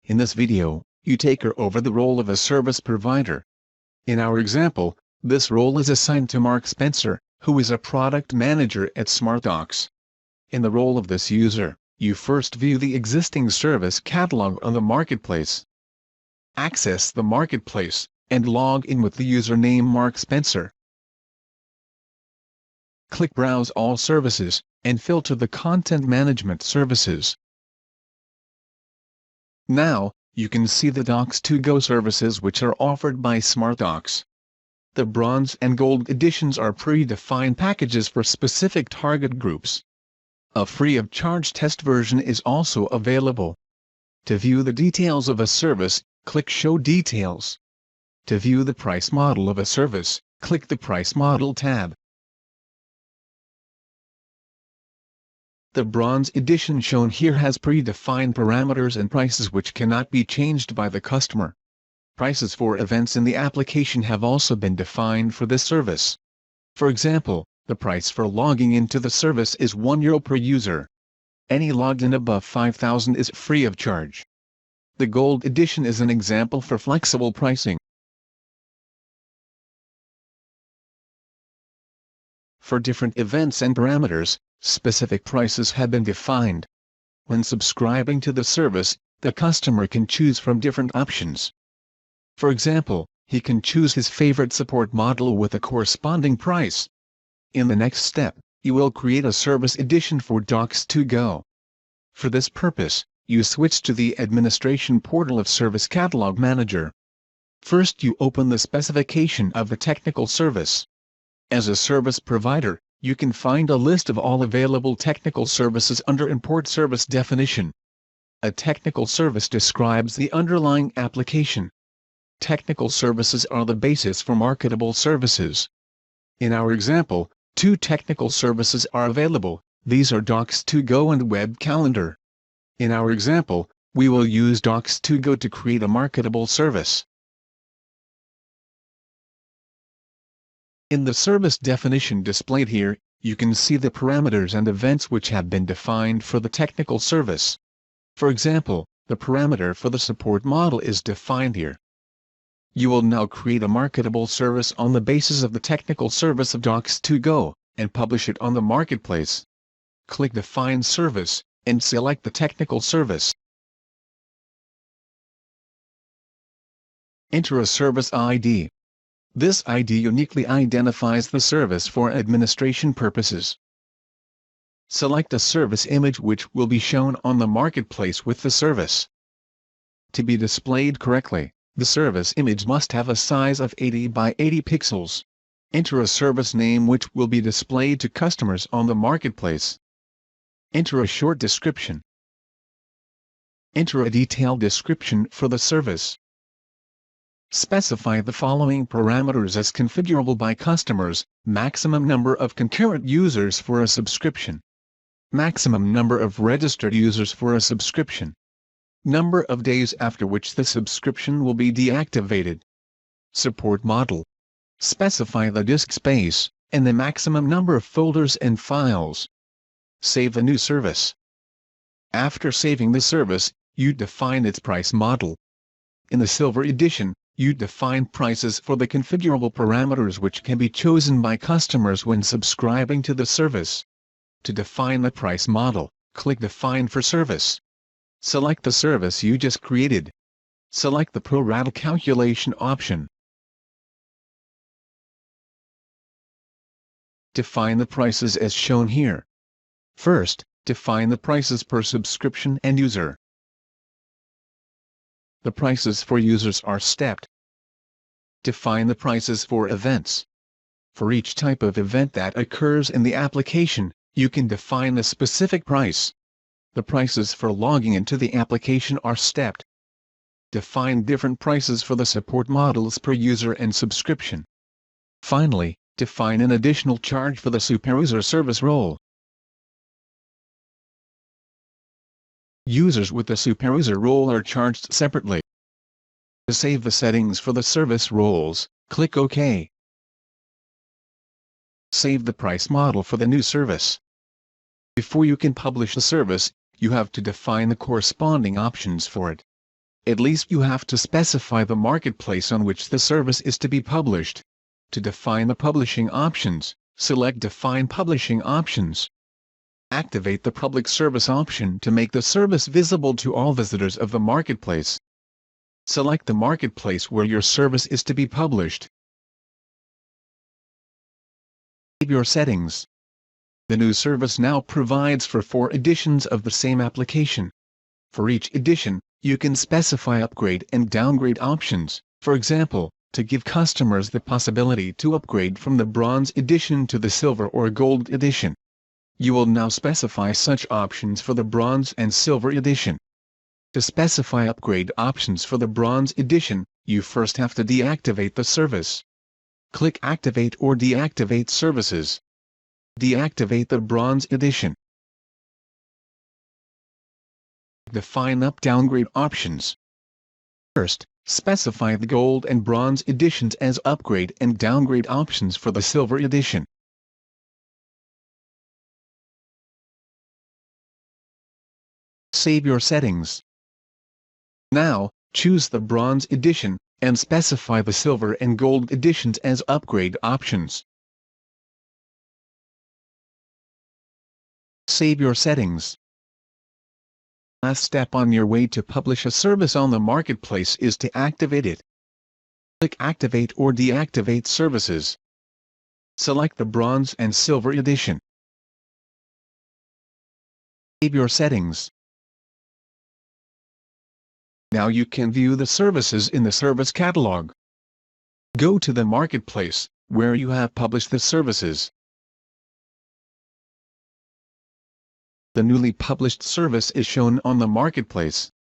In this video, you take over the role of a service provider. In our example, this role is assigned to Mark Spencer, who is a product manager at SmartDocs. In the role of this user, you first view the existing service catalog on the marketplace. Access the marketplace, and log in with the username Mark Spencer. Click Browse All Services, and filter the Content Management Services. Now, you can see the Docs2Go services which are offered by SmartDocs. The Bronze and Gold editions are predefined packages for specific target groups. A free-of-charge test version is also available. To view the details of a service, click Show Details. To view the price model of a service, click the Price Model tab. The Bronze edition shown here has predefined parameters and prices which cannot be changed by the customer. Prices for events in the application have also been defined for this service. For example, the price for logging into the service is €1 per user. Any logged in above 5,000 is free of charge. The Gold edition is an example for flexible pricing. For different events and parameters, specific prices have been defined. When subscribing to the service, the customer can choose from different options. For example, he can choose his favorite support model with a corresponding price. In the next step, you will create a service edition for Docs2Go. For this purpose, you switch to the administration portal of Service Catalog Manager. First, you open the specification of the technical service. As a service provider, you can find a list of all available technical services under Import Service Definition. A technical service describes the underlying application. Technical services are the basis for marketable services. In our example, two technical services are available. These are Docs2Go and Web Calendar. In our example, we will use Docs2Go to create a marketable service. In the service definition displayed here, you can see the parameters and events which have been defined for the technical service. For example, the parameter for the support model is defined here. You will now create a marketable service on the basis of the technical service of Docs2Go, and publish it on the marketplace. Click Define Service, and select the technical service. Enter a service ID. This ID uniquely identifies the service for administration purposes. Select a service image which will be shown on the marketplace with the service. To be displayed correctly, the service image must have a size of 80 by 80 pixels. Enter a service name which will be displayed to customers on the marketplace. Enter a short description. Enter a detailed description for the service. Specify the following parameters as configurable by customers: maximum number of concurrent users for a subscription, maximum number of registered users for a subscription, number of days after which the subscription will be deactivated, support model. Specify the disk space, and the maximum number of folders and files. Save the new service. After saving the service, you define its price model. In the Silver edition, you define prices for the configurable parameters which can be chosen by customers when subscribing to the service. To define the price model, click Define for Service. Select the service you just created. Select the Pro Rata calculation option. Define the prices as shown here. First, define the prices per subscription and user. The prices for users are stepped. Define the prices for events. For each type of event that occurs in the application, you can define a specific price. The prices for logging into the application are stepped. Define different prices for the support models per user and subscription. Finally, define an additional charge for the superuser service role. Users with the superuser role are charged separately. To save the settings for the service roles, click OK. Save the price model for the new service. Before you can publish the service, you have to define the corresponding options for it. at least you have to specify the marketplace on which the service is to be published. To define the publishing options, select Define Publishing Options. Activate the Public Service option to make the service visible to all visitors of the marketplace. Select the marketplace where your service is to be published. Save your settings. The new service now provides for 4 editions of the same application. For each edition, you can specify upgrade and downgrade options, for example, to give customers the possibility to upgrade from the Bronze edition to the Silver or Gold edition. You will now specify such options for the Bronze and Silver edition. To specify upgrade options for the Bronze edition, you first have to deactivate the service. Click Activate or Deactivate Services. Deactivate the Bronze edition. Define up-downgrade options. First, specify the Gold and Bronze editions as upgrade and downgrade options for the Silver edition. Save your settings. Now, choose the Bronze edition, and specify the Silver and Gold editions as upgrade options. Save your settings. Last step on your way to publish a service on the marketplace is to activate it. Click Activate or Deactivate Services. Select the Bronze and Silver edition. Save your settings. Now you can view the services in the service catalog. Go to the marketplace, where you have published the services. The newly published service is shown on the marketplace.